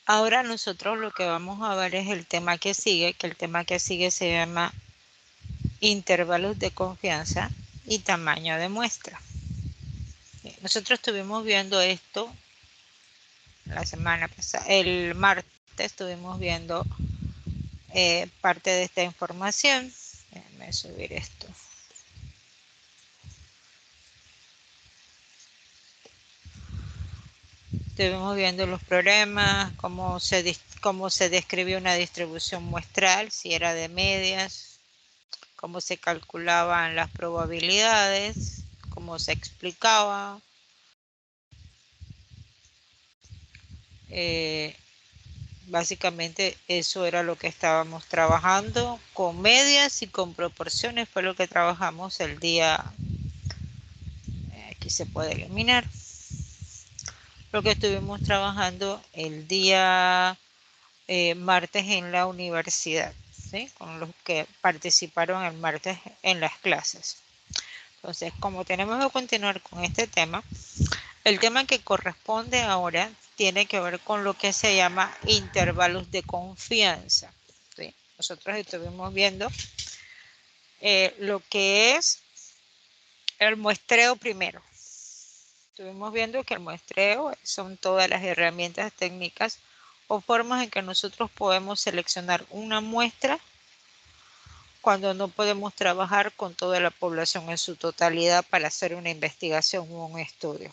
Ahora nosotros lo que vamos a ver es el tema que sigue, que el tema que sigue se llama intervalos de confianza y tamaño de muestra. Nosotros estuvimos viendo esto la semana pasada, el martes estuvimos viendo parte de esta información. Déjenme subir esto. Estuvimos viendo los problemas, cómo se describió una distribución muestral, si era de medias, cómo se calculaban las probabilidades, cómo se explicaba. Básicamente eso era lo que estábamos trabajando, con medias y con proporciones fue lo que trabajamos el día, aquí se puede eliminar, lo que estuvimos trabajando el día martes en la universidad, ¿sí? Con los que participaron el martes en las clases. Entonces, como tenemos que continuar con este tema, el tema que corresponde ahora tiene que ver con lo que se llama intervalos de confianza, ¿sí? Nosotros estuvimos viendo lo que es el muestreo primero. Estuvimos viendo que el muestreo son todas las herramientas técnicas o formas en que nosotros podemos seleccionar una muestra cuando no podemos trabajar con toda la población en su totalidad para hacer una investigación o un estudio.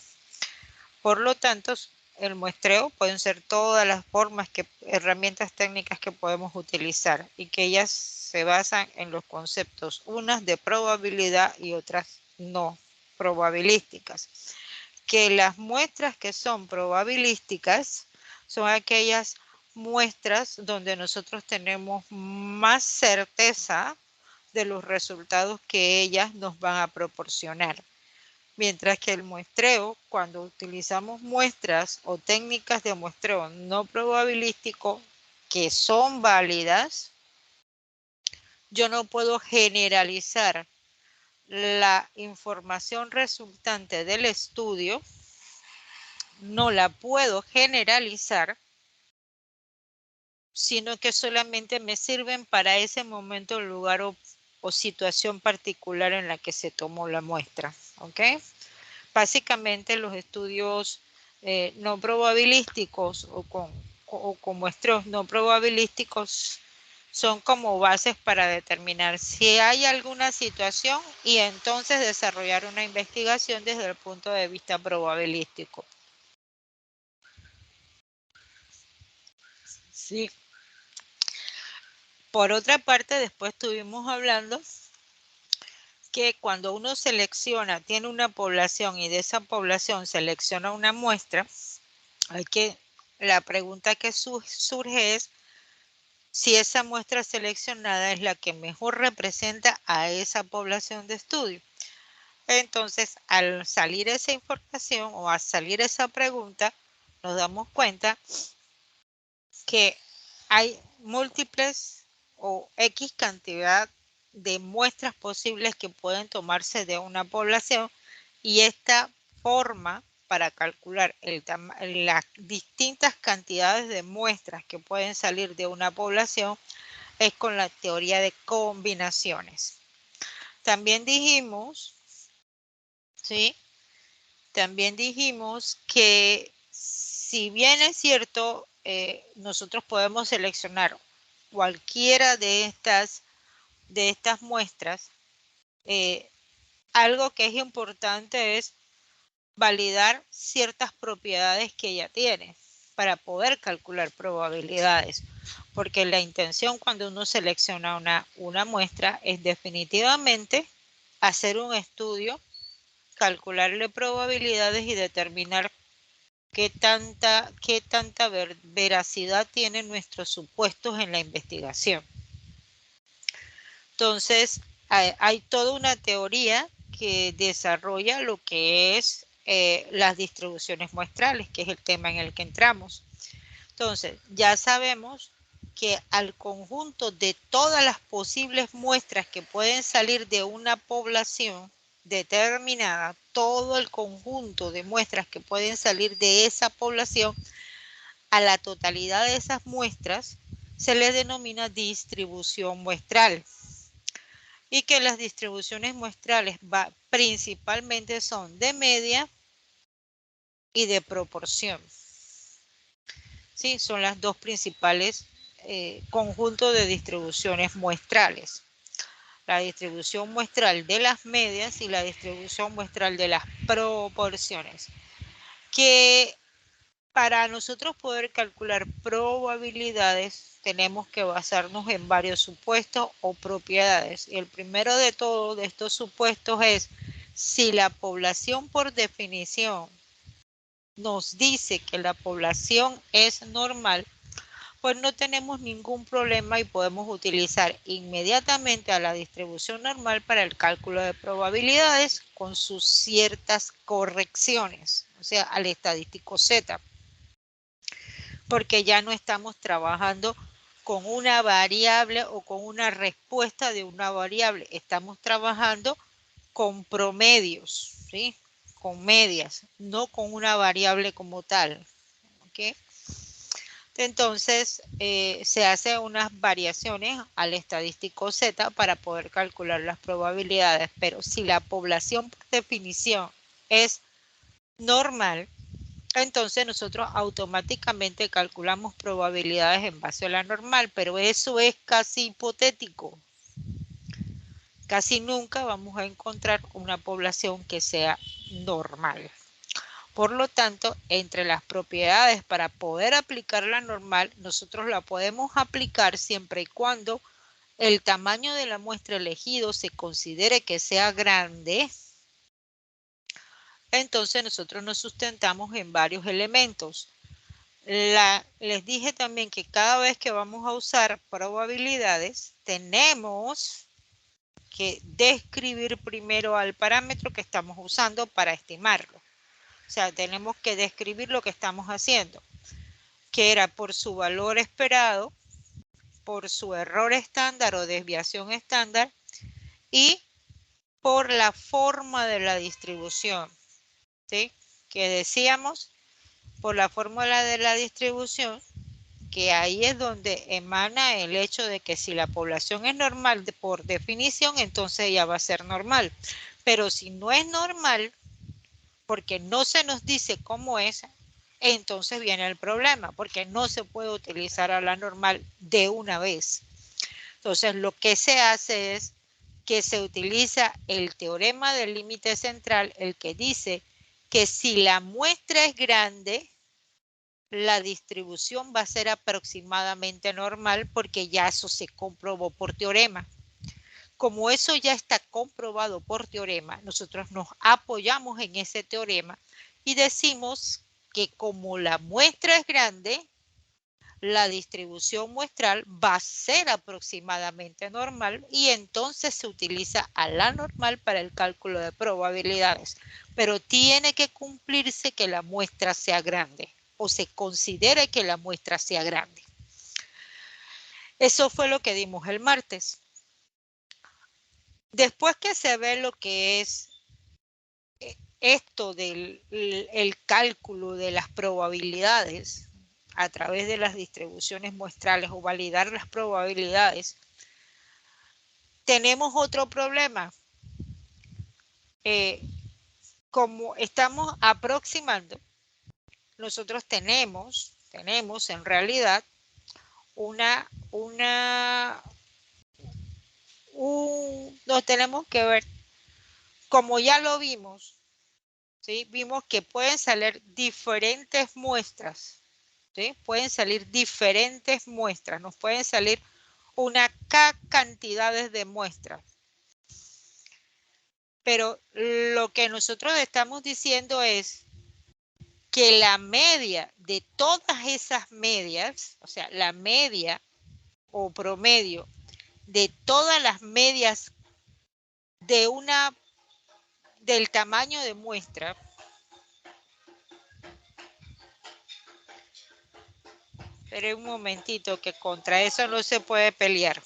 Por lo tanto, el muestreo pueden ser todas las herramientas técnicas que podemos utilizar y que ellas se basan en los conceptos, unas de probabilidad y otras no probabilísticas. Que las muestras que son probabilísticas son aquellas muestras donde nosotros tenemos más certeza de los resultados que ellas nos van a proporcionar. Mientras que el muestreo, cuando utilizamos muestras o técnicas de muestreo no probabilístico que son válidas, yo no puedo generalizar la información resultante del estudio, no la puedo generalizar, sino que solamente me sirven para ese momento, lugar o situación particular en la que se tomó la muestra. ¿Ok? Básicamente los estudios no probabilísticos o con muestreos no probabilísticos son como bases para determinar si hay alguna situación y entonces desarrollar una investigación desde el punto de vista probabilístico. Sí. Por otra parte, después estuvimos hablando que cuando uno tiene una población y de esa población selecciona una muestra, la pregunta que surge es si esa muestra seleccionada es la que mejor representa a esa población de estudio. Entonces, al salir esa información o al salir esa pregunta, nos damos cuenta que hay múltiples o X cantidad de muestras posibles que pueden tomarse de una población y esta forma para calcular las distintas cantidades de muestras que pueden salir de una población es con la teoría de combinaciones. También dijimos, ¿sí? También dijimos que si bien es cierto, nosotros podemos seleccionar cualquiera de estas muestras, algo que es importante es validar ciertas propiedades que ella tiene para poder calcular probabilidades, porque la intención cuando uno selecciona una muestra es definitivamente hacer un estudio, calcularle probabilidades y determinar qué tanta veracidad tienen nuestros supuestos en la investigación. Entonces, hay toda una teoría que desarrolla lo que es las distribuciones muestrales, que es el tema en el que entramos. Entonces, ya sabemos que al conjunto de todas las posibles muestras que pueden salir de una población determinada, todo el conjunto de muestras que pueden salir de esa población, a la totalidad de esas muestras se le denomina distribución muestral. Y que las distribuciones muestrales principalmente son de media y de proporción. ¿Sí? Son las dos principales conjuntos de distribuciones muestrales. La distribución muestral de las medias y la distribución muestral de las proporciones. Que para nosotros poder calcular probabilidades tenemos que basarnos en varios supuestos o propiedades. Y el primero de todos de estos supuestos es si la población por definición nos dice que la población es normal, pues no tenemos ningún problema y podemos utilizar inmediatamente a la distribución normal para el cálculo de probabilidades con sus ciertas correcciones, o sea, al estadístico Z. Porque ya no estamos trabajando con una variable o con una respuesta de una variable. Estamos trabajando con promedios, ¿sí? Con medias, no con una variable como tal. ¿Okay? Entonces, se hacen unas variaciones al estadístico Z para poder calcular las probabilidades. Pero si la población por definición es normal, entonces nosotros automáticamente calculamos probabilidades en base a la normal, pero eso es casi hipotético. Casi nunca vamos a encontrar una población que sea normal. Por lo tanto, entre las propiedades para poder aplicar la normal, nosotros la podemos aplicar siempre y cuando el tamaño de la muestra elegido se considere que sea grande. Entonces nosotros nos sustentamos en varios elementos. Les dije también que cada vez que vamos a usar probabilidades, tenemos que describir primero al parámetro que estamos usando para estimarlo. O sea, tenemos que describir lo que estamos haciendo, que era por su valor esperado, por su error estándar o desviación estándar y por la forma de la distribución, ¿sí? Que decíamos, por la fórmula de la distribución, que ahí es donde emana el hecho de que si la población es normal por definición, entonces ya va a ser normal. Pero si no es normal, porque no se nos dice cómo es, entonces viene el problema, porque no se puede utilizar a la normal de una vez. Entonces, lo que se hace es que se utiliza el teorema del límite central, el que dice que si la muestra es grande, la distribución va a ser aproximadamente normal porque ya eso se comprobó por teorema. Como eso ya está comprobado por teorema, nosotros nos apoyamos en ese teorema y decimos que como la muestra es grande, la distribución muestral va a ser aproximadamente normal y entonces se utiliza a la normal para el cálculo de probabilidades. Pero tiene que cumplirse que la muestra sea grande o se considere que la muestra sea grande. Eso fue lo que dimos el martes. Después que se ve lo que es esto del el cálculo de las probabilidades a través de las distribuciones muestrales o validar las probabilidades, tenemos otro problema. Como estamos aproximando, nosotros tenemos en realidad nos tenemos que ver, como ya lo vimos, ¿sí? Vimos que pueden salir diferentes muestras, ¿sí? Pueden salir diferentes muestras, nos pueden salir una cantidades de muestras. Pero lo que nosotros estamos diciendo es que la media de todas esas medias, o sea, la media o promedio de todas las medias de del tamaño de muestra, pero un momentito que contra eso no se puede pelear.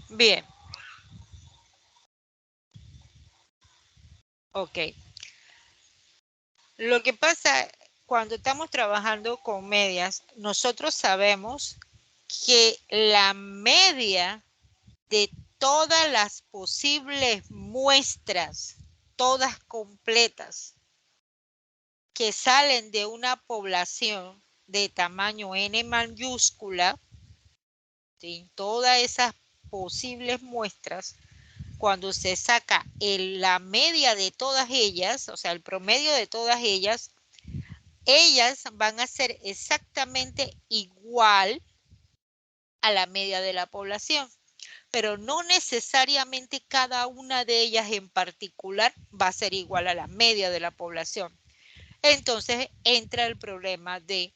Bien. Ok. Lo que pasa cuando estamos trabajando con medias, nosotros sabemos que la media de todas las posibles muestras, todas completas, que salen de una población de tamaño N mayúscula, ¿sí? Todas esas posibles muestras, cuando se saca la media de todas ellas, o sea, el promedio de todas ellas van a ser exactamente igual a la media de la población, pero no necesariamente cada una de ellas en particular va a ser igual a la media de la población. Entonces entra el problema de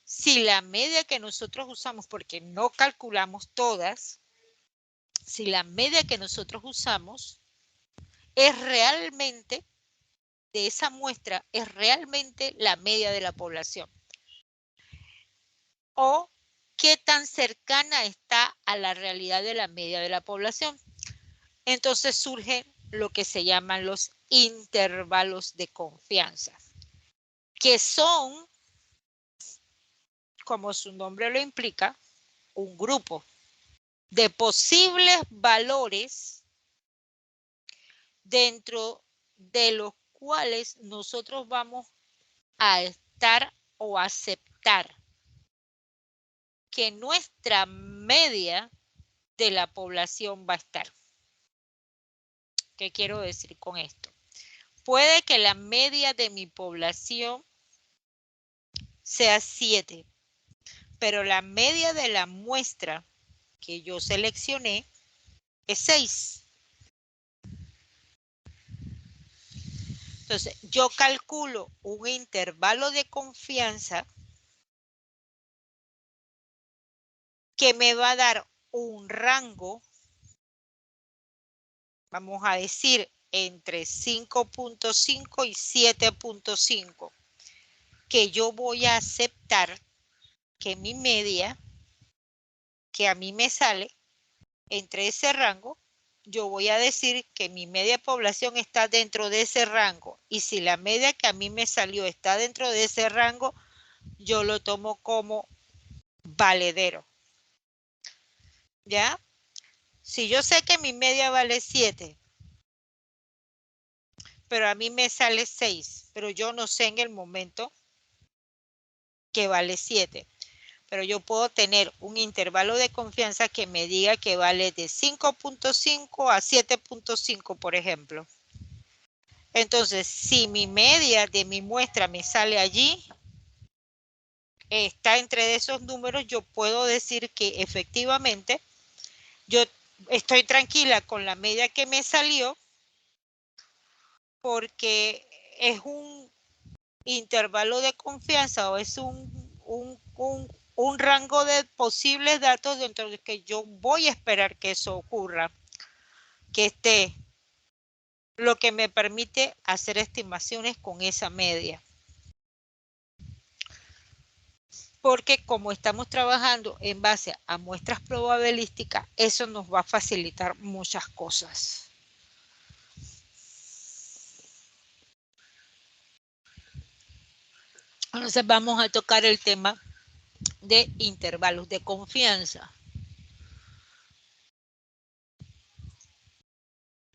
si la media que nosotros usamos, porque no calculamos todas, si la media que nosotros usamos es realmente, de esa muestra, es realmente la media de la población. O qué tan cercana está a la realidad de la media de la población. Entonces surgen lo que se llaman los intervalos de confianza, que son, como su nombre lo implica, un grupo de posibles valores dentro de los cuales nosotros vamos a estar o aceptar que nuestra media de la población va a estar. ¿Qué quiero decir con esto? Puede que la media de mi población sea 7, pero la media de la muestra que yo seleccioné es 6. Entonces, yo calculo un intervalo de confianza que me va a dar un rango, vamos a decir, entre 5.5 y 7.5, que yo voy a aceptar que mi media, que a mí me sale, entre ese rango, yo voy a decir que mi media población está dentro de ese rango. Y si la media que a mí me salió está dentro de ese rango, yo lo tomo como valedero. ¿Ya? Si yo sé que mi media vale 7, pero a mí me sale 6, pero yo no sé en el momento que vale 7. Pero yo puedo tener un intervalo de confianza que me diga que vale de 5.5 a 7.5, por ejemplo. Entonces, si mi media de mi muestra me sale allí, está entre esos números, yo puedo decir que efectivamente yo estoy tranquila con la media que me salió porque es un intervalo de confianza o es un rango de posibles datos dentro de que yo voy a esperar que eso ocurra, que esté, lo que me permite hacer estimaciones con esa media. Porque como estamos trabajando en base a muestras probabilísticas, eso nos va a facilitar muchas cosas. Entonces vamos a tocar el tema de intervalos de confianza.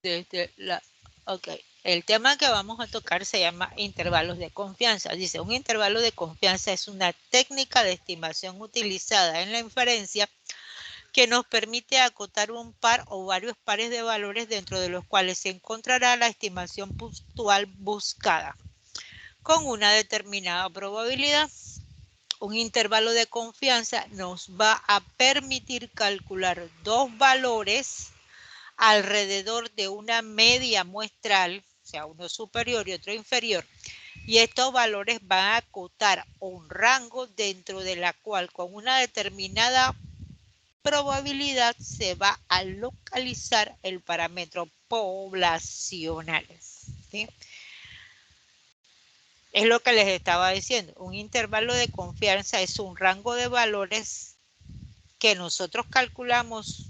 El tema que vamos a tocar se llama intervalos de confianza. Dice, un intervalo de confianza es una técnica de estimación utilizada en la inferencia que nos permite acotar un par o varios pares de valores dentro de los cuales se encontrará la estimación puntual buscada con una determinada probabilidad. Un intervalo de confianza nos va a permitir calcular dos valores alrededor de una media muestral, o sea, uno superior y otro inferior, y estos valores van a acotar un rango dentro de la cual con una determinada probabilidad se va a localizar el parámetro poblacional. ¿Sí? Es lo que les estaba diciendo. Un intervalo de confianza es un rango de valores que nosotros calculamos,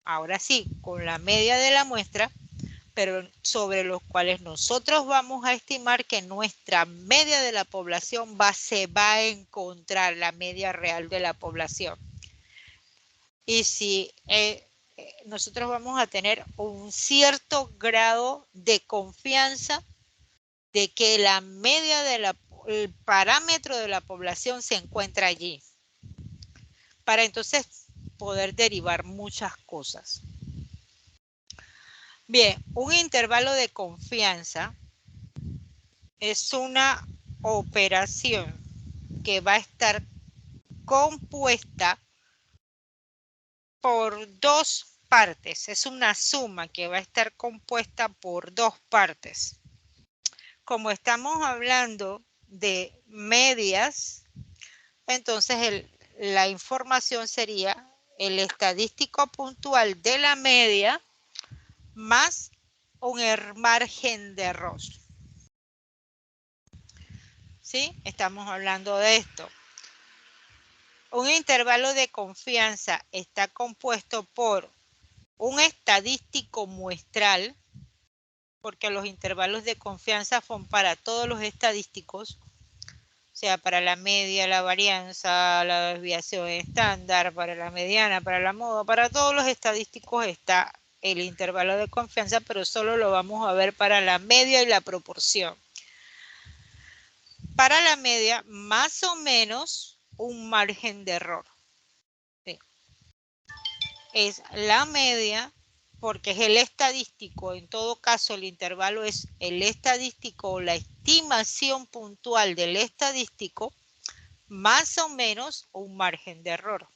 ahora sí, con la media de la muestra, pero sobre los cuales nosotros vamos a estimar que nuestra media de la población se va a encontrar la media real de la población. Y si nosotros vamos a tener un cierto grado de confianza de que la media el parámetro de la población se encuentra allí, para entonces poder derivar muchas cosas. Bien, un intervalo de confianza es una operación que va a estar compuesta por dos partes. Es una suma que va a estar compuesta por dos partes. Como estamos hablando de medias, entonces la información sería el estadístico puntual de la media más un margen de error. ¿Sí? Estamos hablando de esto. Un intervalo de confianza está compuesto por un estadístico muestral, porque los intervalos de confianza son para todos los estadísticos, o sea, para la media, la varianza, la desviación estándar, para la mediana, para la moda, para todos los estadísticos está el intervalo de confianza, pero solo lo vamos a ver para la media y la proporción. Para la media, más o menos un margen de error. ¿Sí? Es la media porque es el estadístico. En todo caso, el intervalo es el estadístico o la estimación puntual del estadístico más o menos un margen de error.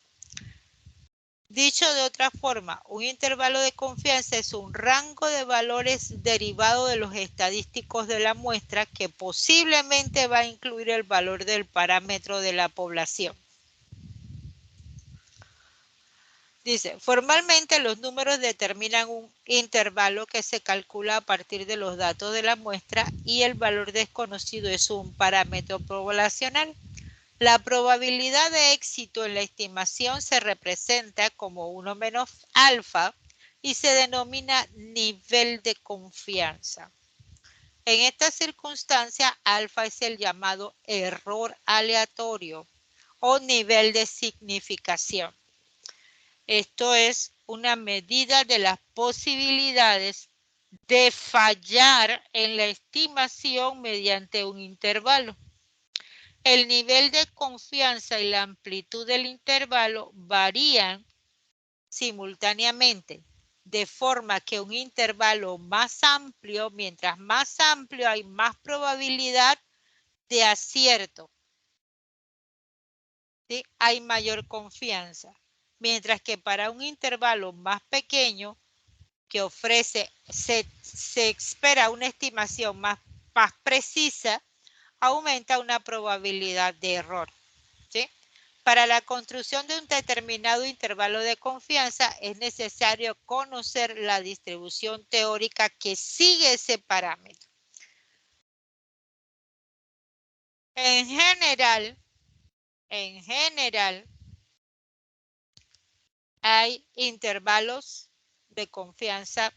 Dicho de otra forma, un intervalo de confianza es un rango de valores derivado de los estadísticos de la muestra que posiblemente va a incluir el valor del parámetro de la población. Dice, formalmente los números determinan un intervalo que se calcula a partir de los datos de la muestra y el valor desconocido es un parámetro poblacional. La probabilidad de éxito en la estimación se representa como 1 menos alfa y se denomina nivel de confianza. En esta circunstancia, alfa es el llamado error aleatorio o nivel de significación. Esto es una medida de las posibilidades de fallar en la estimación mediante un intervalo. El nivel de confianza y la amplitud del intervalo varían simultáneamente, de forma que un intervalo más amplio, mientras más amplio hay más probabilidad de acierto. ¿Sí? Hay mayor confianza. Mientras que para un intervalo más pequeño, que ofrece, se espera una estimación más precisa, aumenta una probabilidad de error. ¿Sí? Para la construcción de un determinado intervalo de confianza es necesario conocer la distribución teórica que sigue ese parámetro. En general, hay intervalos de confianza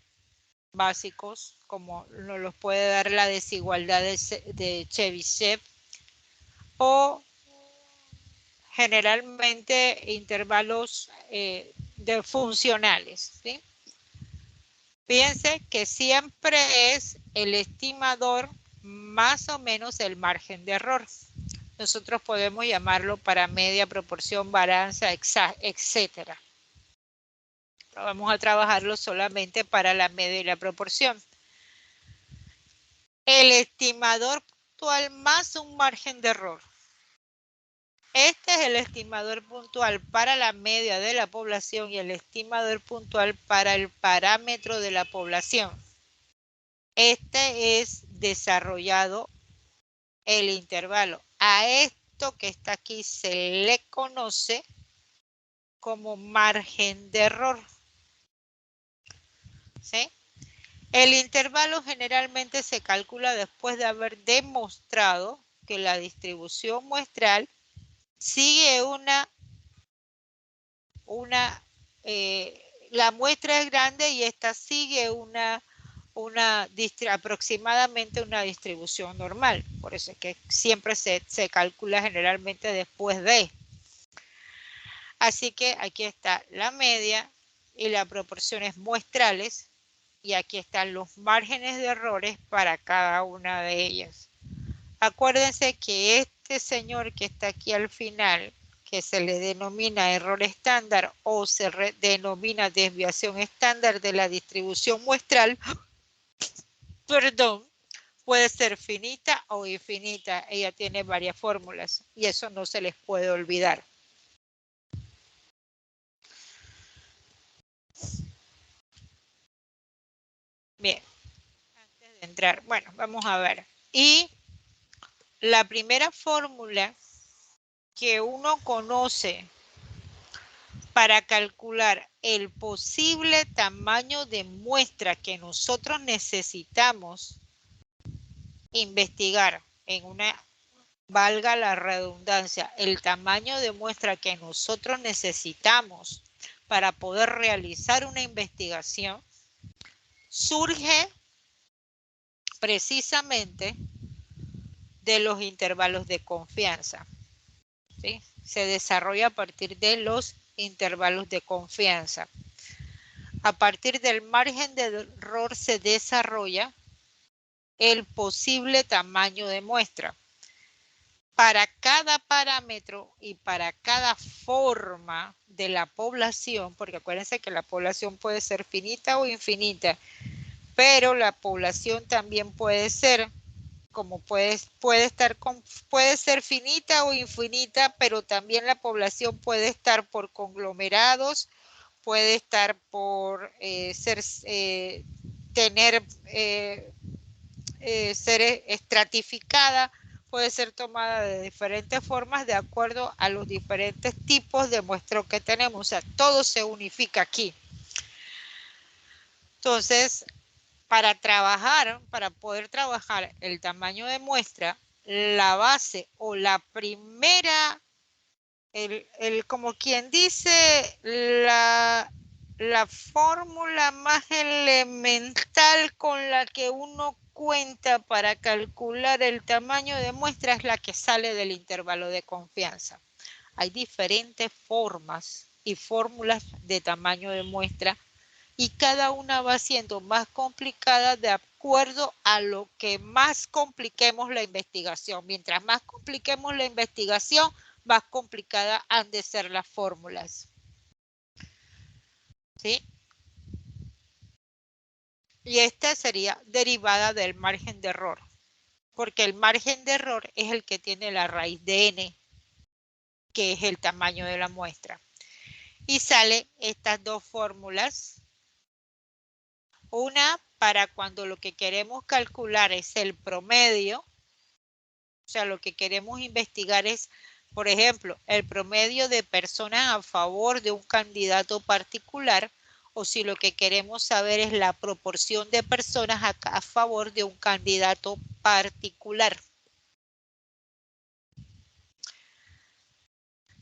básicos, como nos los puede dar la desigualdad de Chebyshev, o generalmente intervalos de funcionales, ¿sí? Fíjense que siempre es el estimador más o menos el margen de error. Nosotros podemos llamarlo para media, proporción, varianza, etcétera. Vamos a trabajarlo solamente para la media y la proporción. El estimador puntual más un margen de error. Este es el estimador puntual para la media de la población y el estimador puntual para el parámetro de la población. Este es desarrollado el intervalo. A esto que está aquí se le conoce como margen de error. ¿Sí? El intervalo generalmente se calcula después de haber demostrado que la distribución muestral sigue la muestra es grande y esta sigue aproximadamente una distribución normal. Por eso es que siempre se calcula generalmente después de. Así que aquí está la media y las proporciones muestrales. Y aquí están los márgenes de errores para cada una de ellas. Acuérdense que este señor que está aquí al final, que se le denomina error estándar o se denomina desviación estándar de la distribución muestral, perdón, puede ser finita o infinita. Ella tiene varias fórmulas y eso no se les puede olvidar. Bien, antes de entrar, bueno, vamos a ver. Y la primera fórmula que uno conoce para calcular el posible tamaño de muestra que nosotros necesitamos investigar en una, valga la redundancia, el tamaño de muestra que nosotros necesitamos para poder realizar una investigación, surge precisamente de los intervalos de confianza. ¿Sí? Se desarrolla a partir de los intervalos de confianza. A partir del margen de error se desarrolla el posible tamaño de muestra. Para cada parámetro y para cada forma de la población, porque acuérdense que la población puede ser finita o infinita, pero la población también puede ser, como puede ser finita o infinita, pero también la población puede estar por conglomerados, puede estar por ser estratificada, puede ser tomada de diferentes formas de acuerdo a los diferentes tipos de muestreo que tenemos. O sea, todo se unifica aquí. Entonces, para poder trabajar el tamaño de muestra, la base o la primera, como quien dice, la fórmula más elemental con la que uno cuenta para calcular el tamaño de muestra es la que sale del intervalo de confianza. Hay diferentes formas y fórmulas de tamaño de muestra y cada una va siendo más complicada de acuerdo a lo que más compliquemos la investigación. Mientras más compliquemos la investigación, más complicadas han de ser las fórmulas. ¿Sí? Y esta sería derivada del margen de error, porque el margen de error es el que tiene la raíz de n, que es el tamaño de la muestra. Y sale estas dos fórmulas. Una para cuando lo que queremos calcular es el promedio. O sea, lo que queremos investigar es, por ejemplo, el promedio de personas a favor de un candidato particular, o si lo que queremos saber es la proporción de personas a favor de un candidato particular.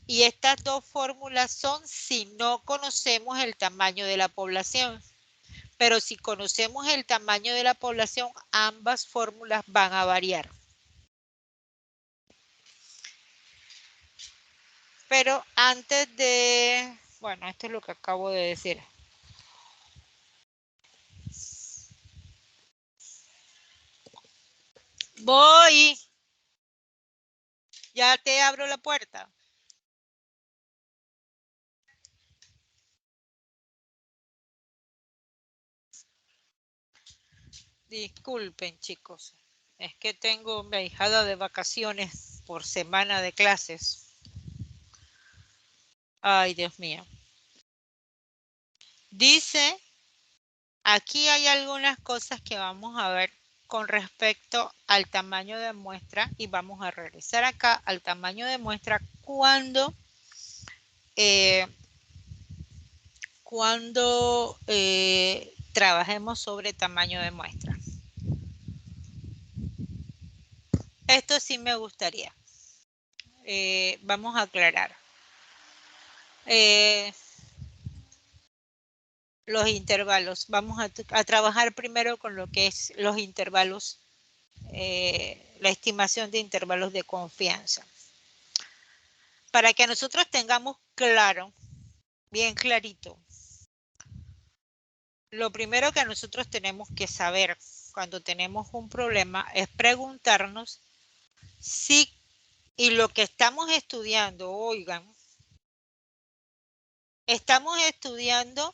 Y estas dos fórmulas son si no conocemos el tamaño de la población. Pero si conocemos el tamaño de la población, ambas fórmulas van a variar. Pero antes de, bueno, esto es lo que acabo de decir. Voy. Ya te abro la puerta. Disculpen, chicos. Es que tengo mi ahijada de vacaciones por semana de clases. Ay, Dios mío. Dice, aquí hay algunas cosas que vamos a ver con respecto al tamaño de muestra y vamos a regresar acá al tamaño de muestra cuando trabajemos sobre tamaño de muestra. Esto sí me gustaría. Vamos a aclarar. los intervalos. Vamos a trabajar primero con lo que es los intervalos, la estimación de intervalos de confianza. Para que nosotros tengamos claro, bien clarito, lo primero que nosotros tenemos que saber cuando tenemos un problema es preguntarnos si, y lo que estamos estudiando, oigan, estamos estudiando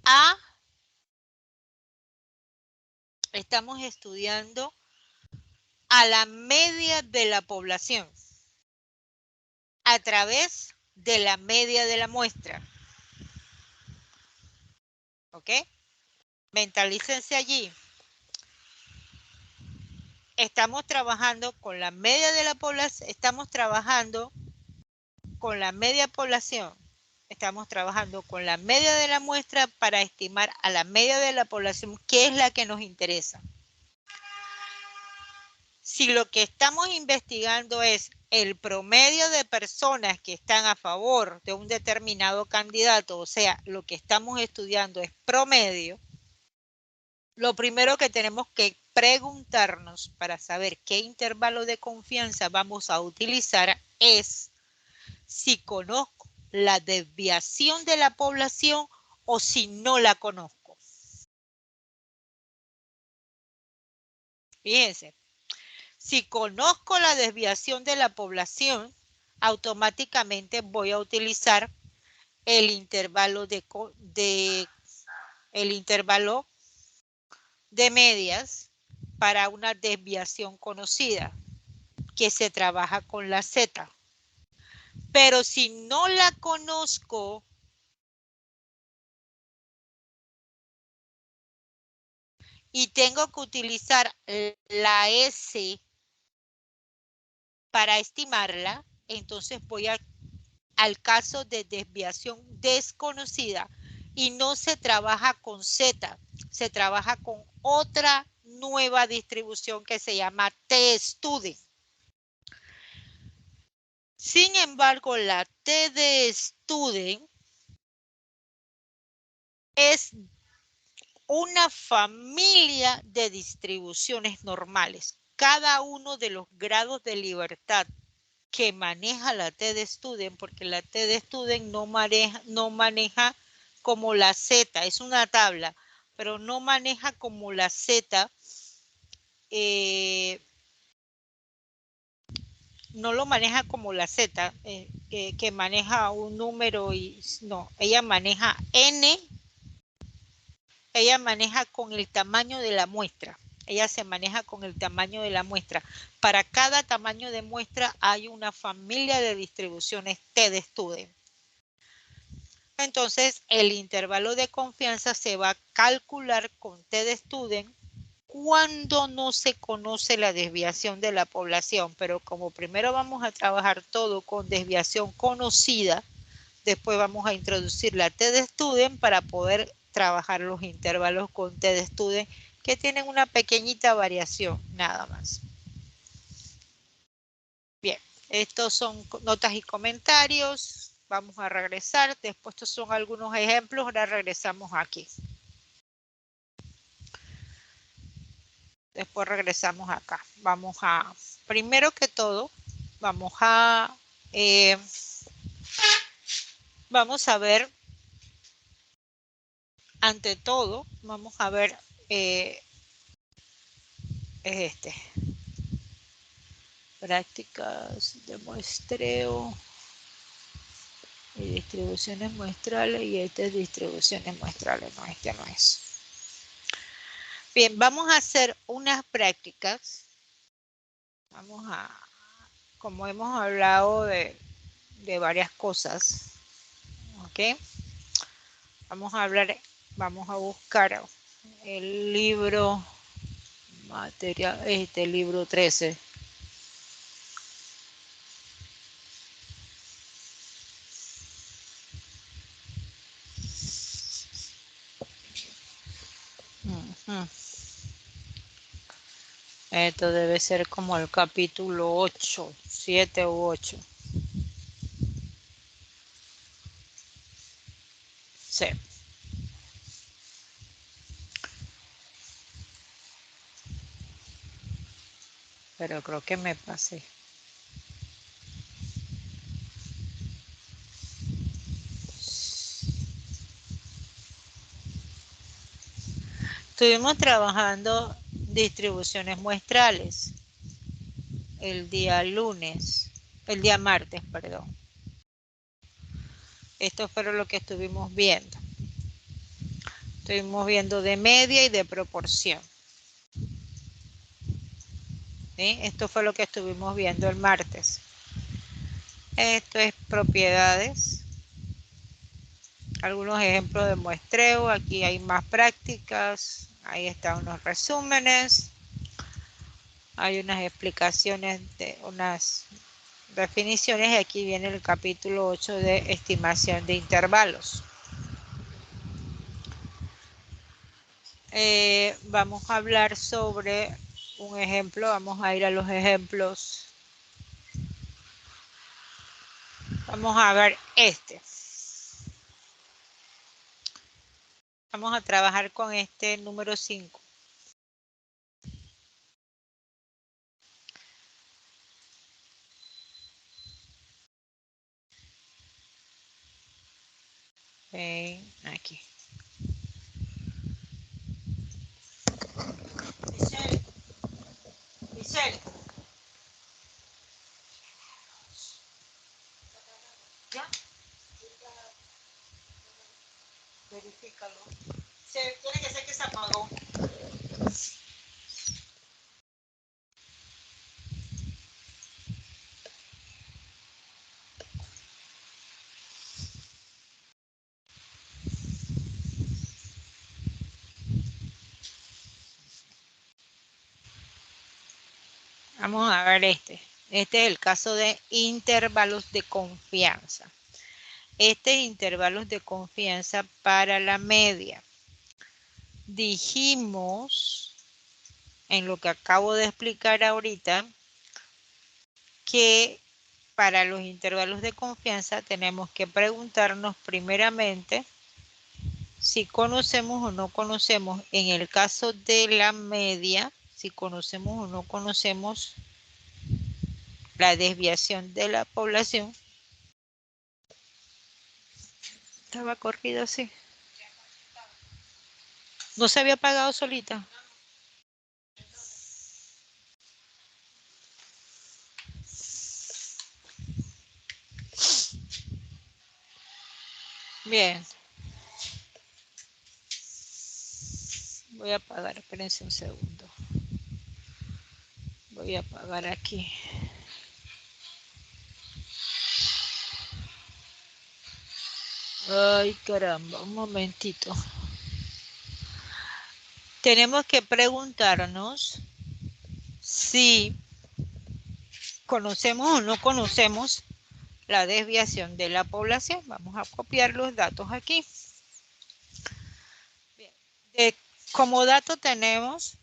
a la media de la población a través de la media de la muestra. ¿Ok? Mentalícense allí. Estamos trabajando con la media de la población, estamos trabajando con la media población, estamos trabajando con la media de la muestra para estimar a la media de la población, que es la que nos interesa. Si lo que estamos investigando es el promedio de personas que están a favor de un determinado candidato, o sea, lo que estamos estudiando es promedio, lo primero que tenemos que preguntarnos para saber qué intervalo de confianza vamos a utilizar es si conozco la desviación de la población o si no la conozco. Fíjense, si conozco la desviación de la población, automáticamente voy a utilizar el intervalo de medias para una desviación conocida, que se trabaja con la Z. Pero si no la conozco, y tengo que utilizar la S para estimarla, entonces voy al caso de desviación desconocida y no se trabaja con Z, se trabaja con otra nueva distribución que se llama T-Student. Sin embargo, la T de Student es una familia de distribuciones normales. Cada uno de los grados de libertad que maneja la T de Student, porque la T de Student no maneja como la Z, es una tabla, pero no maneja como la Z, no lo maneja como la Z, que maneja un número y no, ella maneja N, ella maneja con el tamaño de la muestra. Ella se maneja con el tamaño de la muestra. Para cada tamaño de muestra hay una familia de distribuciones T de Student. Entonces, el intervalo de confianza se va a calcular con T de Student cuando no se conoce la desviación de la población. Pero como primero vamos a trabajar todo con desviación conocida, después vamos a introducir la T de Student para poder trabajar los intervalos con T de Student que tienen una pequeñita variación, nada más. Bien, estos son notas y comentarios. Vamos a regresar. Después estos son algunos ejemplos. Ahora regresamos aquí. Después regresamos acá. Vamos a, primero que todo, vamos a ver, ante todo, vamos a ver, es este. Prácticas de muestreo y distribuciones muestrales, y este es distribuciones muestrales, no, este no es. Bien, vamos a hacer unas prácticas. Vamos a, como hemos hablado de varias cosas, ¿ok? Vamos a buscar el libro material, libro 13. Esto debe ser como el capítulo 8, 7 u 8. Sí. pero creo que me pasé. Estuvimos trabajando distribuciones muestrales el día martes, perdón. Esto fue lo que estuvimos viendo. Estuvimos viendo de media y de proporción. ¿Sí? Esto fue lo que estuvimos viendo el martes. Esto es propiedades. Algunos ejemplos de muestreo. Aquí hay más prácticas. Ahí están unos resúmenes. Hay unas explicaciones de unas definiciones. Y aquí viene el capítulo 8 de estimación de intervalos. Vamos a hablar sobre un ejemplo. Vamos a ir a los ejemplos. Vamos a ver este. Vamos a trabajar con este número 5. Aquí. Michelle. ¿Ya? Verifícalo. Tiene que ser que se apagó. Vamos a ver este. Este es el caso de intervalos de confianza. Este es intervalos de confianza para la media. Dijimos, en lo que acabo de explicar ahorita, que para los intervalos de confianza tenemos que preguntarnos primeramente si conocemos o no conocemos, en el caso de la media, si conocemos o no conocemos la desviación de la población. Estaba corrido así. ¿No se había apagado solita? Bien. Voy a apagar, espérense un segundo. Voy a apagar aquí. Ay, caramba, un momentito. Tenemos que preguntarnos si conocemos o no conocemos la desviación de la población. Vamos a copiar los datos aquí. Bien. Como dato tenemos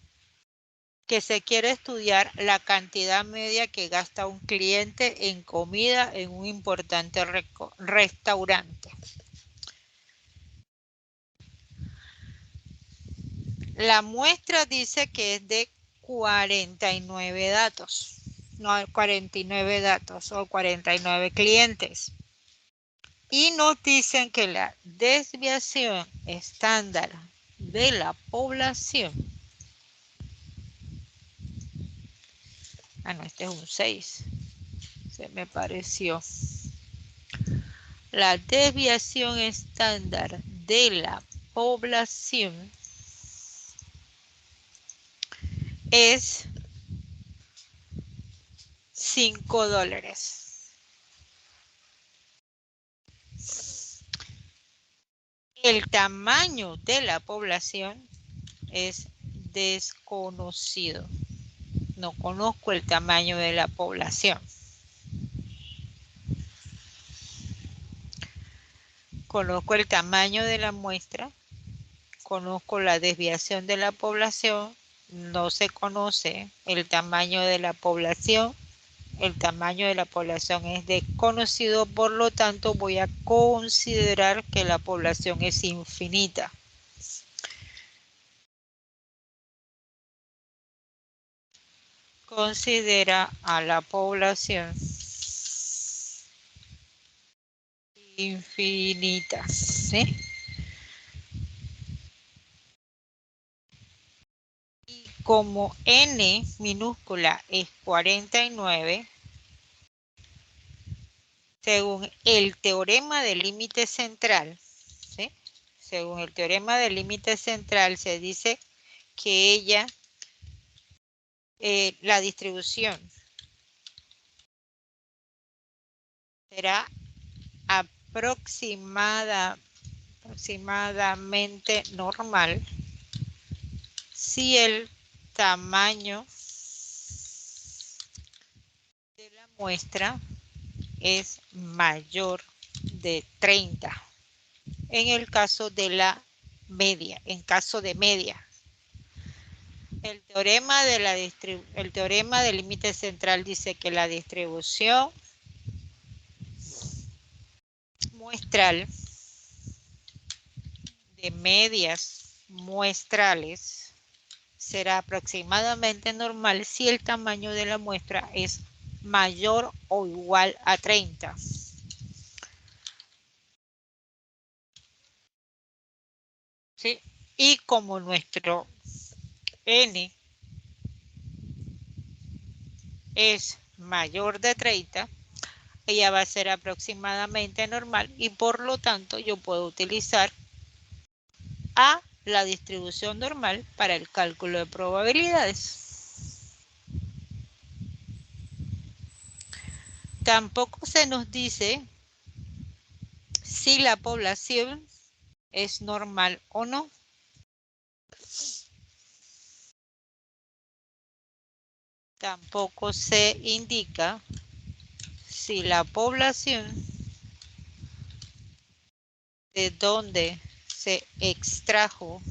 que se quiere estudiar la cantidad media que gasta un cliente en comida en un importante restaurante. La muestra dice que es de 49 datos, no 49 datos o 49 clientes. Y nos dicen que la desviación estándar de la población, no, este es un 6, se me pareció. La desviación estándar de la población es $5. El tamaño de la población es desconocido. No conozco el tamaño de la población. Conozco el tamaño de la muestra, conozco la desviación de la población, no se conoce el tamaño de la población. El tamaño de la población es desconocido, por lo tanto voy a considerar que la población es infinita. considera a la población infinita, ¿sí? Y como n minúscula es 49, según el teorema del límite central, ¿sí? Según el teorema del límite central se dice que ella, la distribución será aproximadamente normal si el tamaño de la muestra es mayor de 30. En el caso de la media, en caso de media. El teorema del límite central dice que la distribución muestral de medias muestrales será aproximadamente normal si el tamaño de la muestra es mayor o igual a 30. ¿Sí? Y como nuestro n es mayor de 30, ella va a ser aproximadamente normal y por lo tanto yo puedo utilizar a la distribución normal para el cálculo de probabilidades. Tampoco se nos dice si la población es normal o no. Tampoco se indica si la población de donde se extrajo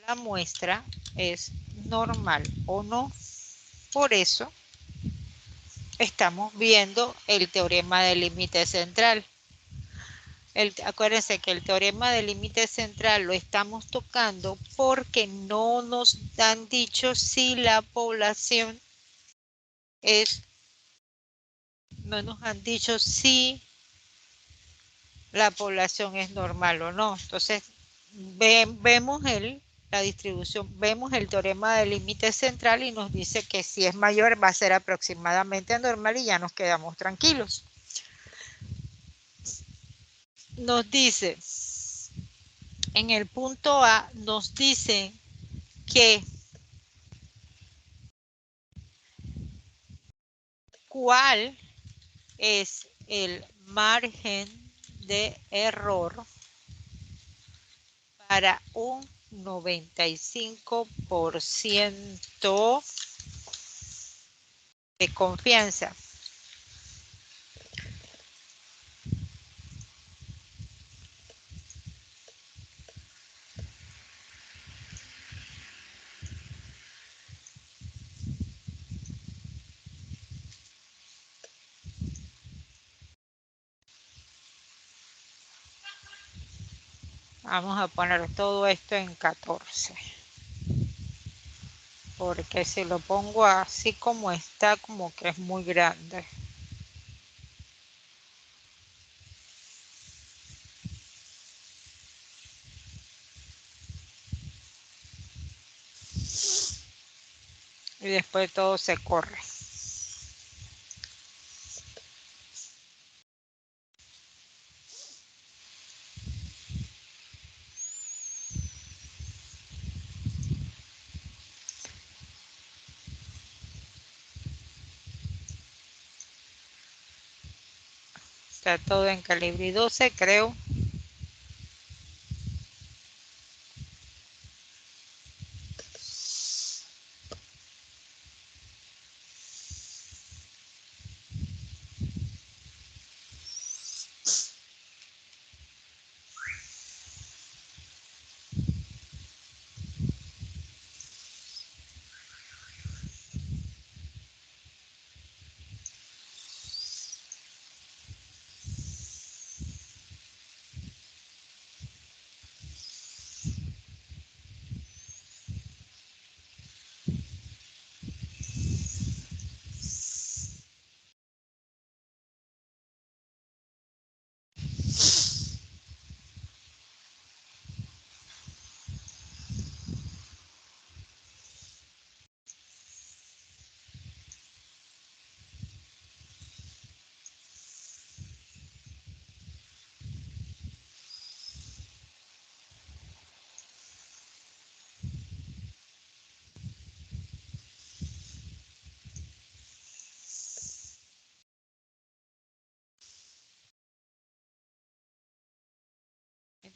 la muestra es normal o no. Por eso estamos viendo el teorema del límite central. Acuérdense que el teorema del límite central lo estamos tocando porque no nos han dicho si la población no nos han dicho si la población es normal o no. Entonces, vemos la distribución, vemos el teorema del límite central y nos dice que si es mayor va a ser aproximadamente normal y ya nos quedamos tranquilos. Nos dice, en el punto A, nos dice que cuál es el margen de error para un 95% de confianza. Vamos a poner todo esto en 14. Porque si lo pongo así como está, como que es muy grande. Y después todo se corre. Está todo en calibre 12, creo.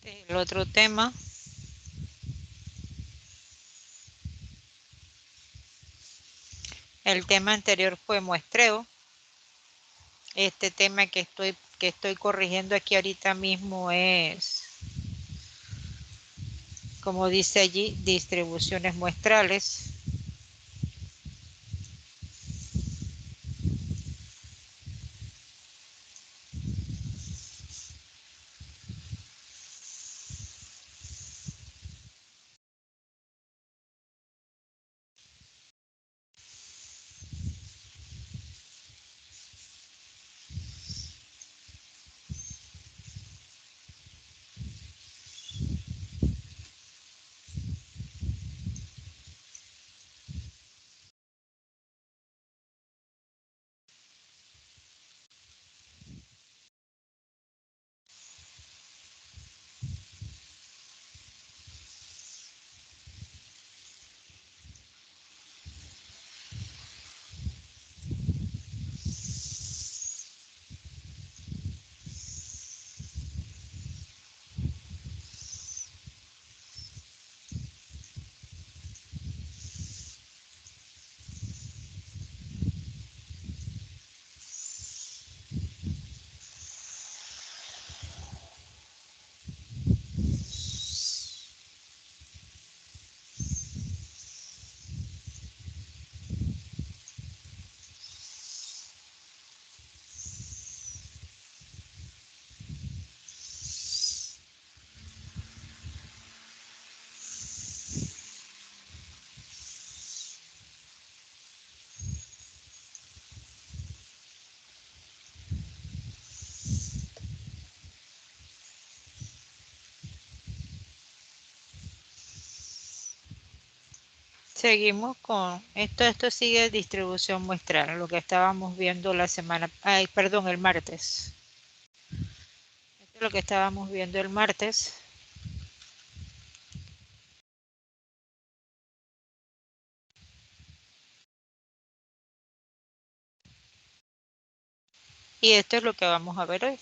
Este es el otro tema. El tema anterior fue muestreo. Este tema que estoy corrigiendo aquí ahorita mismo es, como dice allí, distribuciones muestrales. Seguimos con esto sigue distribución muestral, lo que estábamos viendo la semana, perdón, el martes. Esto es lo que estábamos viendo el martes. Y esto es lo que vamos a ver hoy.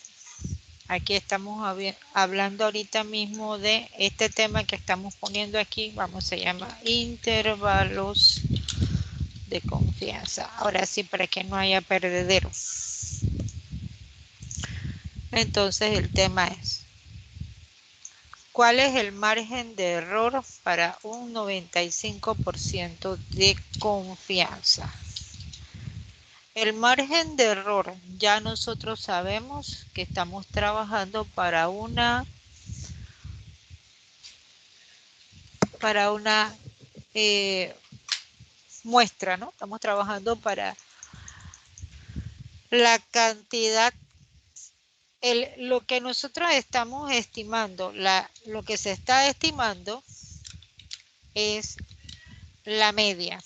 Aquí estamos hablando ahorita mismo de este tema que estamos poniendo aquí, vamos a llamar intervalos de confianza. Ahora sí, para que no haya perdedero. Entonces el tema es, ¿cuál es el margen de error para un 95% de confianza? El margen de error, ya nosotros sabemos que estamos trabajando para una eh, muestra, ¿no? Estamos trabajando para la cantidad, lo que nosotros estamos estimando, lo que se está estimando es la media,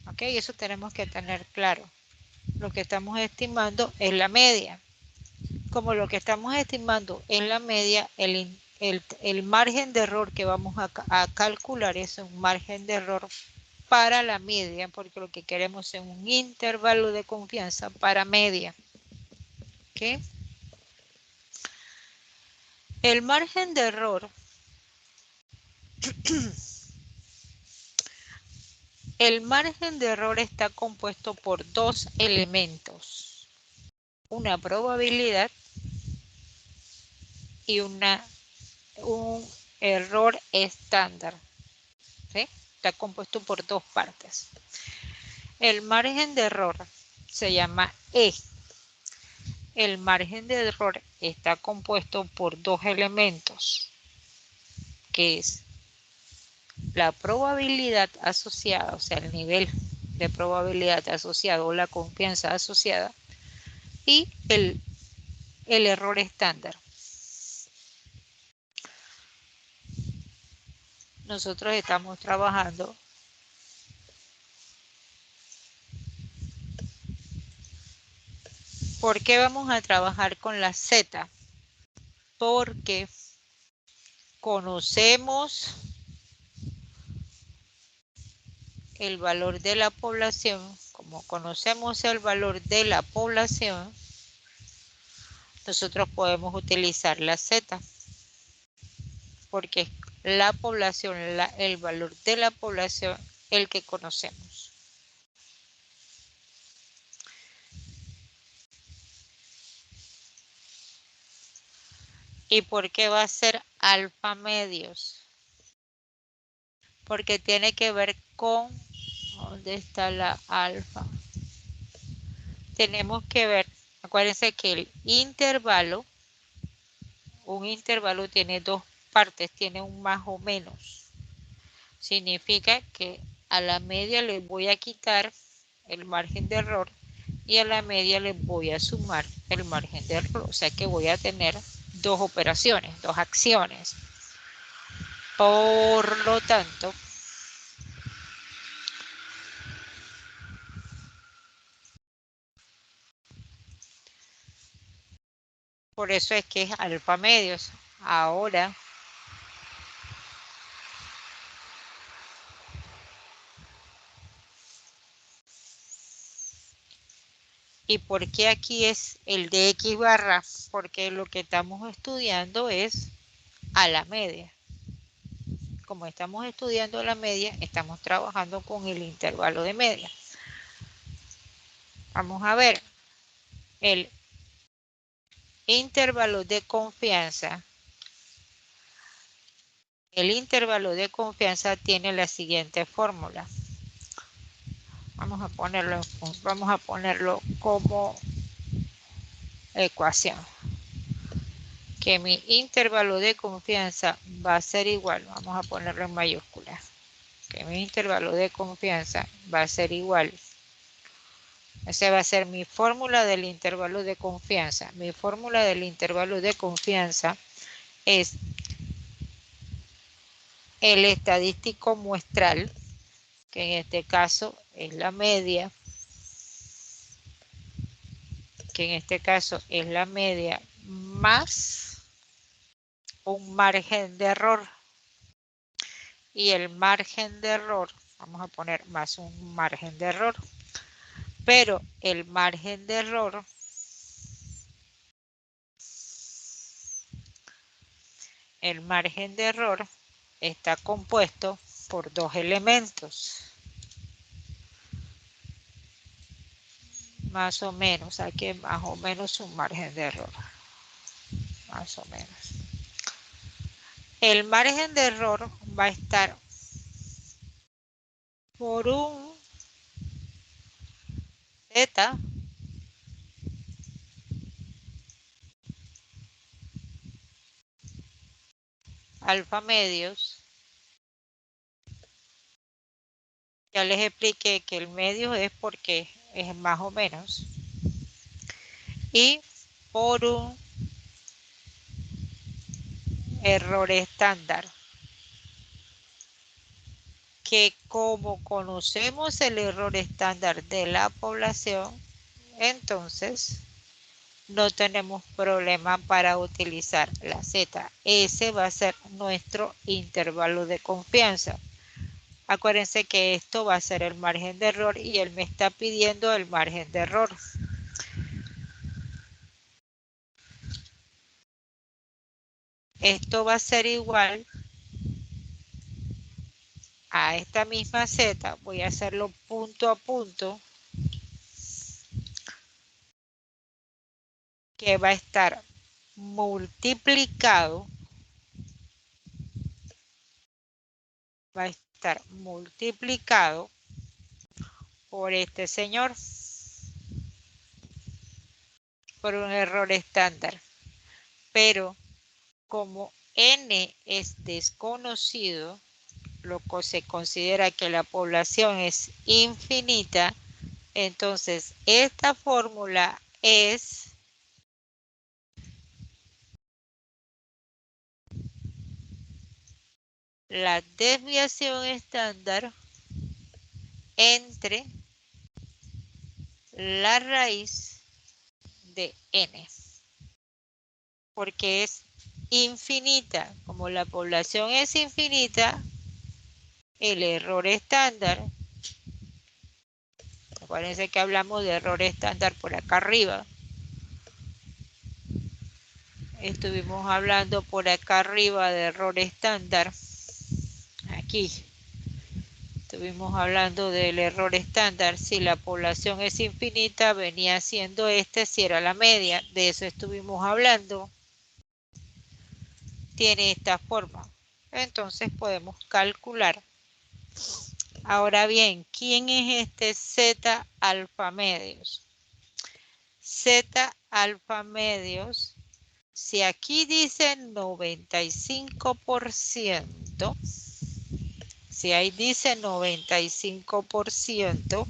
¿ok? Eso tenemos que tener claro. Lo que estamos estimando es la media. Como lo que estamos estimando es la media, el margen de error que vamos a calcular es un margen de error para la media, porque lo que queremos es un intervalo de confianza para media. ¿Ok? El margen de error, el margen de error está compuesto por dos elementos, una probabilidad y un error estándar. ¿Sí? Está compuesto por dos partes. El margen de error se llama E. El margen de error está compuesto por dos elementos, que es la probabilidad asociada, o sea, el nivel de probabilidad asociado o la confianza asociada, y el error estándar. Nosotros estamos trabajando ¿por qué vamos a trabajar con la Z? Porque conocemos el valor de la población, como conocemos el valor de la población, nosotros podemos utilizar la Z. porque es la población, el valor de la población, el que conocemos. ¿Y por qué va a ser alfa medios? Porque tiene que ver con, ¿dónde está la alfa? Tenemos que ver, acuérdense que el intervalo, un intervalo tiene dos partes, tiene un más o menos. Significa que a la media le voy a quitar el margen de error y a la media le voy a sumar el margen de error. O sea que voy a tener dos operaciones, dos acciones. Por lo tanto, por eso es que es alfa medios. Ahora, ¿y por qué aquí es el de X barra? Porque lo que estamos estudiando es a la media. Como estamos estudiando la media, estamos trabajando con el intervalo de media. Vamos a ver el intervalo de confianza. El intervalo de confianza tiene la siguiente fórmula. Vamos a ponerlo como ecuación. Que mi intervalo de confianza va a ser igual, vamos a ponerlo en mayúsculas, que mi intervalo de confianza va a ser igual. Esa va a ser mi fórmula del intervalo de confianza. Mi fórmula del intervalo de confianza es el estadístico muestral, que en este caso es la media, más un margen de error. Y el margen de error, vamos a poner más un margen de error, pero el margen de error está compuesto por dos elementos. Más o menos, aquí más o menos un margen de error. Más o menos. El margen de error va a estar por un Z alfa medios. Ya les expliqué que el medio es porque es más o menos. Y por un error estándar. Que como conocemos el error estándar de la población, entonces no tenemos problema para utilizar la Z. Ese va a ser nuestro intervalo de confianza. Acuérdense que esto va a ser el margen de error y él me está pidiendo el margen de error. Esto va a ser igual a esta misma Z. Voy a hacerlo punto a punto. Que va a estar multiplicado. Por este señor, por un error estándar. Pero como n es desconocido, lo que se considera que la población es infinita, entonces esta fórmula es la desviación estándar entre la raíz de n, porque es infinita. Como la población es infinita, el error estándar, acuérdense que hablamos de error estándar por acá arriba, Estuvimos hablando por acá arriba de error estándar. Aquí estuvimos hablando del error estándar. Si la población es infinita, venía siendo si era la media. De eso estuvimos hablando. Tiene esta forma. Entonces podemos calcular. Ahora bien, ¿quién es este Z alfa medios? Z alfa medios, si aquí dice 95%, si ahí dice 95%,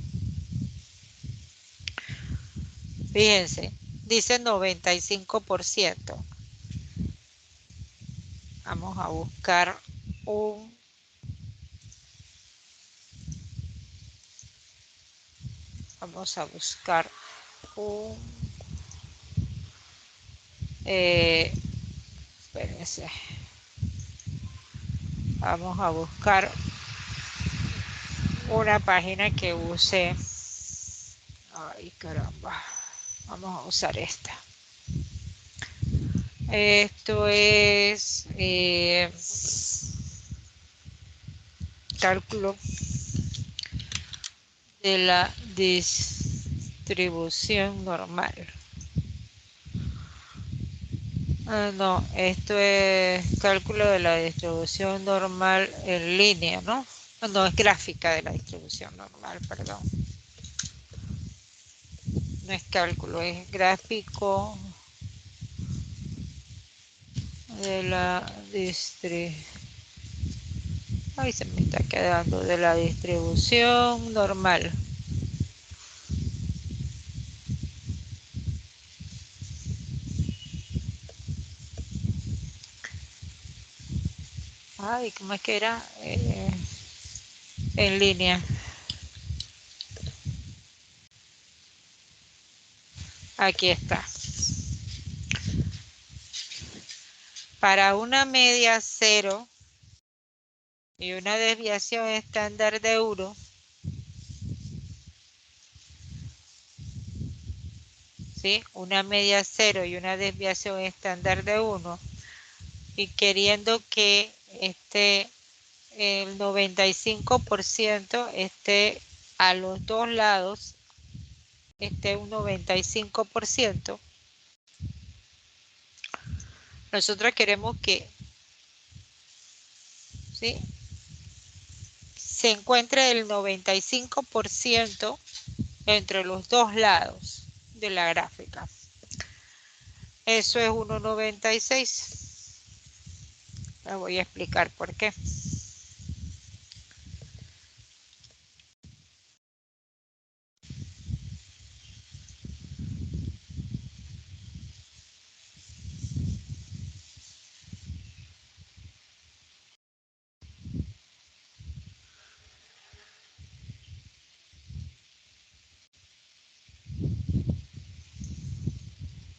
fíjense, dice 95%. Vamos a buscar un espérense. Vamos a buscar una página que use. Ay, caramba. Vamos a usar esta. Esto es cálculo de la distribución normal. No, esto es cálculo de la distribución normal en línea, ¿no? No, es gráfica de la distribución normal, perdón. No es cálculo, es gráfico de la distribución. Ahí se me está quedando de la distribución normal. Ay, ¿cómo es que era? En línea. Aquí está. Para una media 0 y una desviación estándar de 1, ¿sí? Una media 0 y una desviación estándar de 1, y queriendo que el 95% esté a los dos lados, esté un 95%, nosotros queremos que, ¿sí?, se encuentre el 95% entre los dos lados de la gráfica. Eso es 1,96. Les voy a explicar por qué.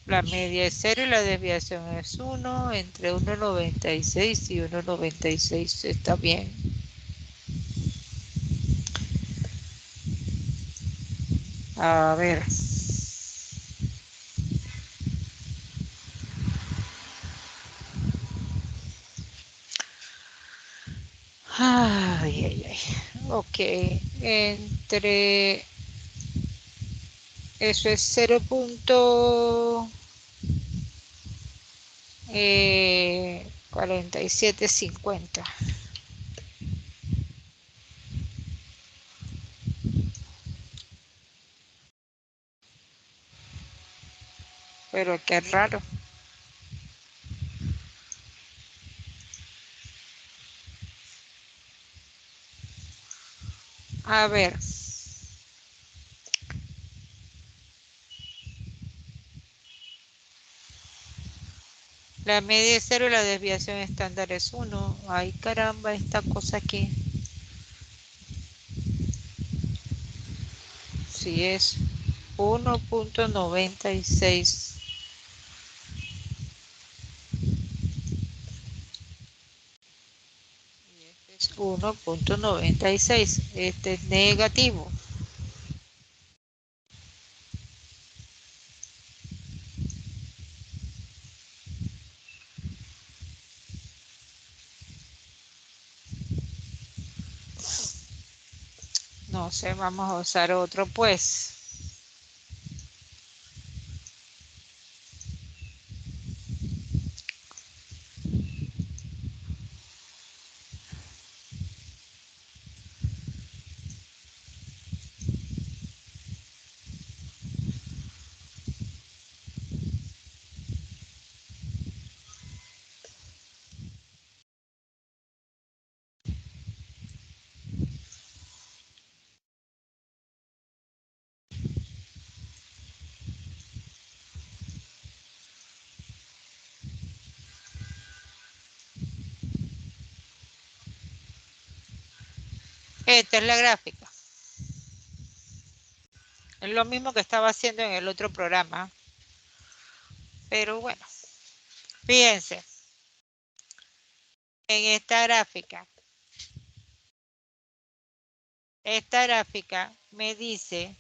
La media es 0 y la desviación es 1. Entre 1,96 y 1,96 está bien. A ver. Ay, ay, ay. Ok. Entre... Eso es 0,4750. Pero qué raro. A ver. La media es 0 y la desviación estándar es 1. Ay, caramba, esta cosa aquí. Sí, es 1,96. Es 1,96. Este es negativo. No sé, vamos a usar otro pues. Esta es la gráfica. Es lo mismo que estaba haciendo en el otro programa. Pero bueno, fíjense. En esta gráfica me dice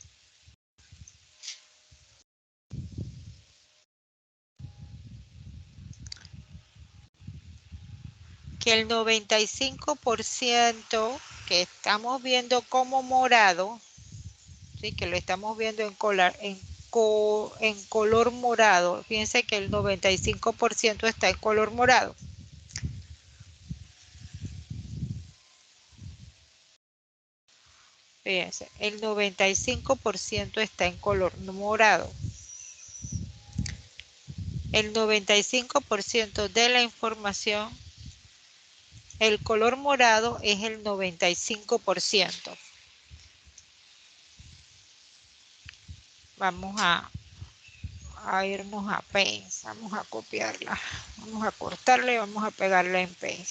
que el 95% que estamos viendo como morado, ¿sí? Que lo estamos viendo en color morado. Fíjense que el 95% está en color morado. Fíjense, el 95% está en color morado. El 95% de la información, el color morado es el 95%. Vamos a irnos a Paint, vamos a copiarla, vamos a cortarla y vamos a pegarla en Paint.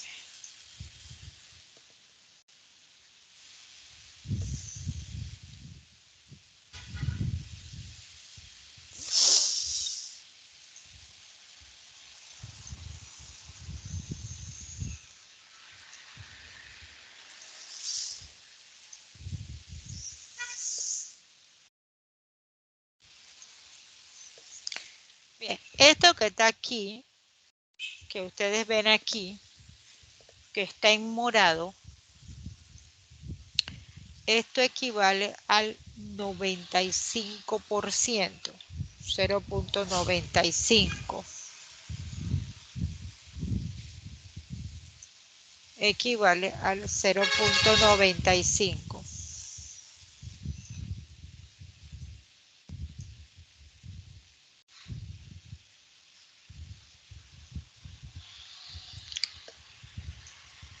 Bien, esto que está aquí, que ustedes ven aquí, que está en morado, esto equivale al 95%, 0.95. Equivale al 0.95.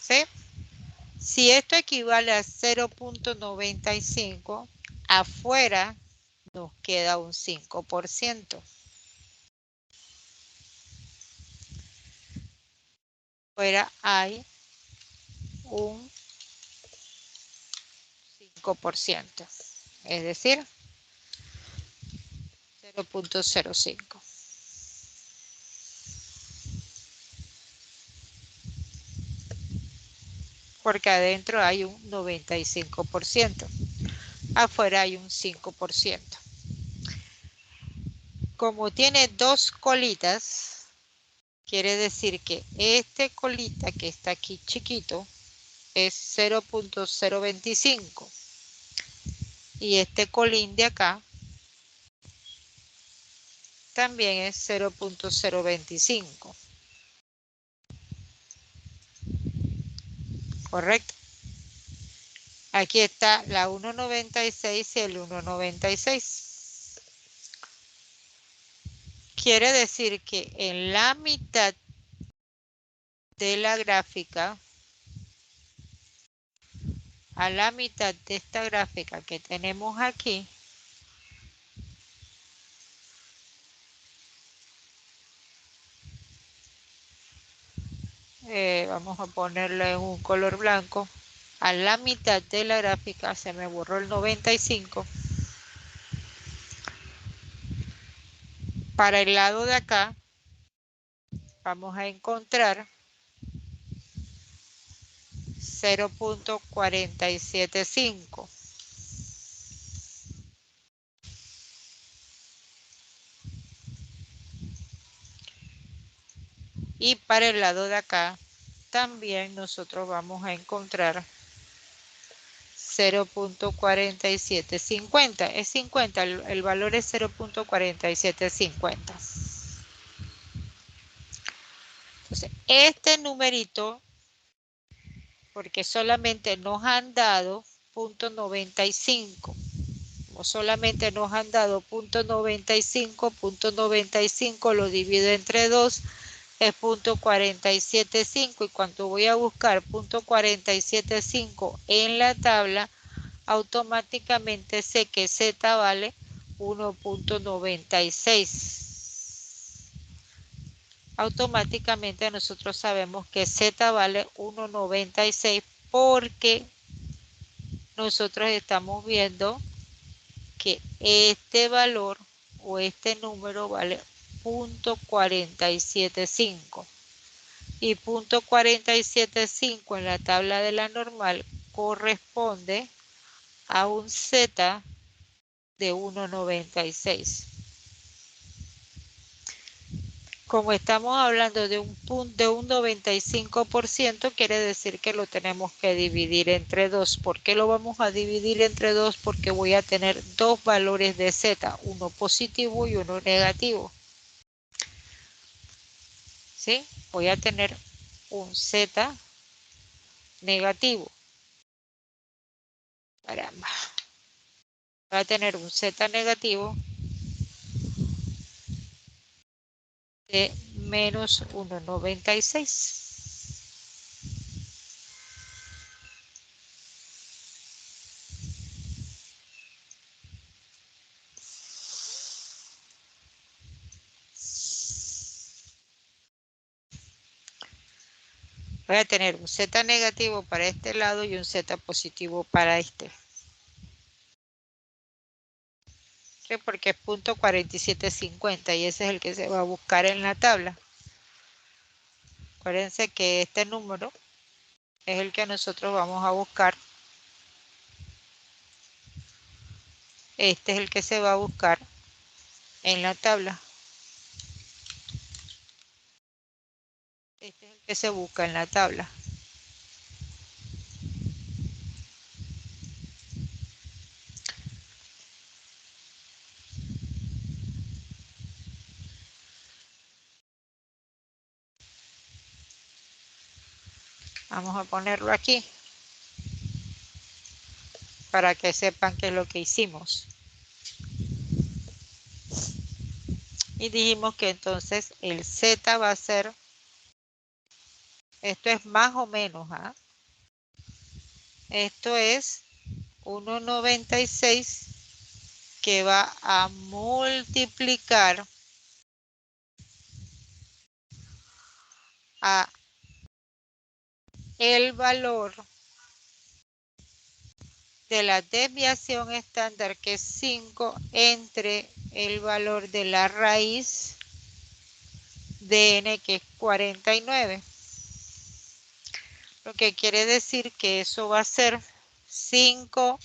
¿Sí? Si esto equivale a 0.95, afuera nos queda un 5%. Afuera hay un 5%, es decir, 0.05. Porque adentro hay un 95%. Afuera hay un 5%. Como tiene dos colitas, quiere decir que este colita que está aquí chiquito es 0.025 y este colín de acá también es 0.025. ¿Correcto? Aquí está la 1.96 y el 1.96. Quiere decir que en la mitad de la gráfica, a la mitad de esta gráfica que tenemos aquí, vamos a ponerle en un color blanco, a la mitad de la gráfica se me borró el 95. Para el lado de acá vamos a encontrar 0.475. Y para el lado de acá también nosotros vamos a encontrar 0.4750. Es 50, el valor es 0.4750. Entonces, este numerito, porque solamente nos han dado 0.95, o solamente nos han dado 0.95 lo divido entre 2, es 0.475, y cuando voy a buscar 0.475 en la tabla, automáticamente sé que Z vale 1.96. Automáticamente nosotros sabemos que Z vale 1.96 porque nosotros estamos viendo que este valor o este número vale 0.475, y 0.475 en la tabla de la normal corresponde a un Z de 1.96. Como estamos hablando de un 95%, quiere decir que lo tenemos que dividir entre 2. ¿Por qué lo vamos a dividir entre 2? Porque voy a tener dos valores de Z, uno positivo y uno negativo. ¿Sí? Voy a tener un Z negativo. Caramba. Voy a tener un Z negativo de menos 1.96. Voy a tener un Z negativo para este lado y un Z positivo para este. ¿Sí? Porque es 0.4750 y ese es el que se va a buscar en la tabla. Acuérdense que este número es el que nosotros vamos a buscar. Este es el que se va a buscar en la tabla. Este es el que se busca en la tabla. Vamos a ponerlo aquí para que sepan qué es lo que hicimos. Y dijimos que entonces el Z va a ser, esto es más o menos, ¿ah? Esto es 1.96 que va a multiplicar a el valor de la desviación estándar, que es 5, entre el valor de la raíz de n, que es 49. Lo que quiere decir que eso va a ser 5,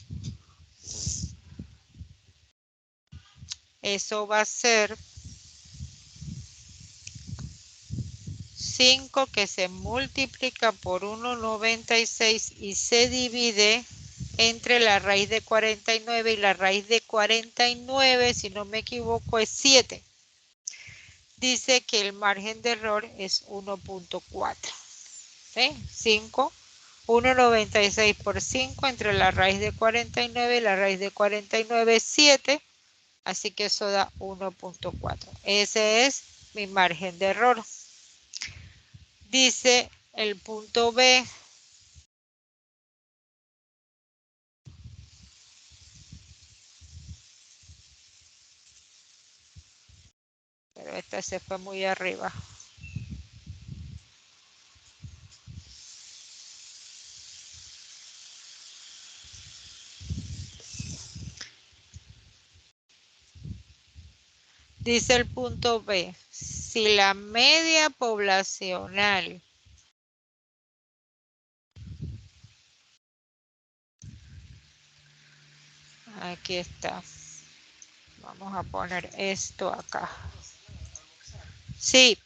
eso va a ser 5 que se multiplica por 1.96 y se divide entre la raíz de 49, y la raíz de 49, si no me equivoco, es 7. Dice que el margen de error es 1.4. ¿Sí? 5, 1.96 por 5 entre la raíz de 49 y la raíz de 49 es 7. Así que eso da 1.4. Ese es mi margen de error. Dice el punto B. Pero esta se fue muy arriba. Dice el punto B. Si la media poblacional aquí está. Vamos a poner esto acá. Sí,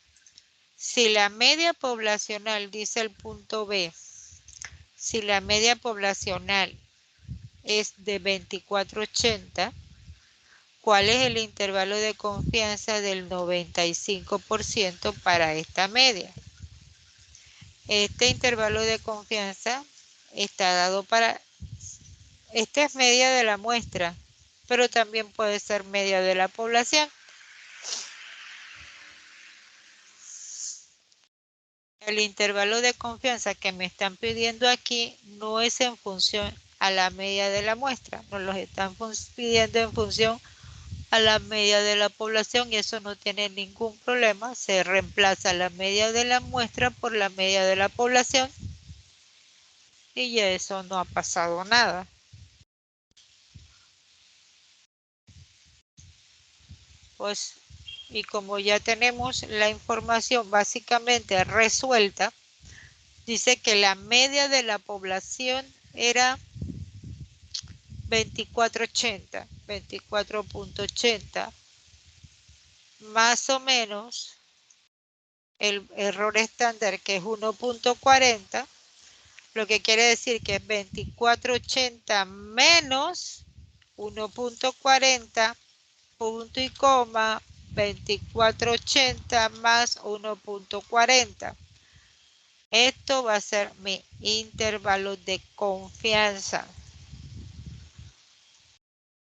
si la media poblacional, dice el punto B, si la media poblacional es de 2480, ¿cuál es el intervalo de confianza del 95% para esta media? Este intervalo de confianza está dado para, esta es media de la muestra, pero también puede ser media de la población. El intervalo de confianza que me están pidiendo aquí no es en función a la media de la muestra, nos los están pidiendo en función a la media de la población y eso no tiene ningún problema. Se reemplaza la media de la muestra por la media de la población y ya eso no ha pasado nada. Pues, y como ya tenemos la información básicamente resuelta, dice que la media de la población era 24.80, más o menos el error estándar que es 1.40, lo que quiere decir que es 2480 menos 1.40, punto y coma, 2480 más 1.40. Esto va a ser mi intervalo de confianza.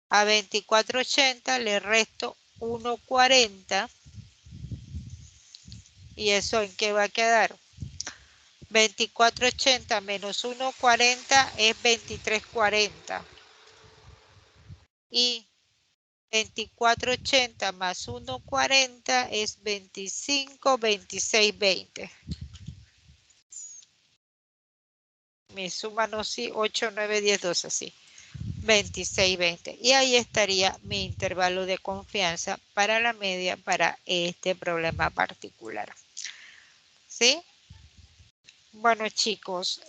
A 2480 le resto 1.40 y eso ¿en qué va a quedar? 2480 menos 1.40 es 23.40 y 2480 más 1.40 es 25, 26, 20. Mi suma no sí, 8, 9, 10, 12, así. 26, 20. Y ahí estaría mi intervalo de confianza para la media para este problema particular. ¿Sí? Bueno chicos,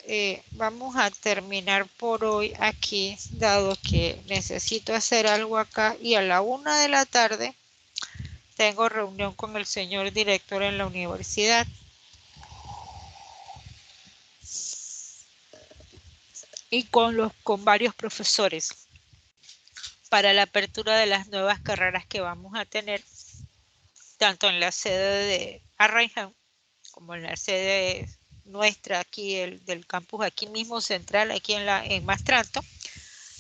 vamos a terminar por hoy aquí, dado que necesito hacer algo acá y a la 1 de la tarde tengo reunión con el señor director en la universidad. Y con varios profesores para la apertura de las nuevas carreras que vamos a tener, tanto en la sede de Arraiján como en la sede nuestra aquí del campus aquí mismo central, aquí en Mastranto,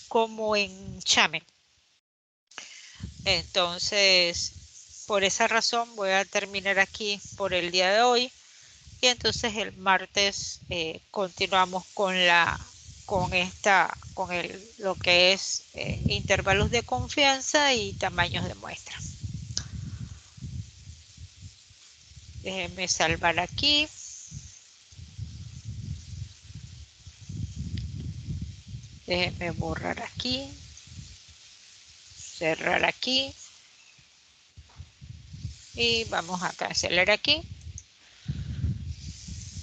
como en Chame. Entonces, por esa razón voy a terminar aquí por el día de hoy y entonces el martes continuamos con lo que es intervalos de confianza y tamaños de muestra. Déjenme salvar aquí. Déjenme borrar aquí. Cerrar aquí. Y vamos a cancelar aquí.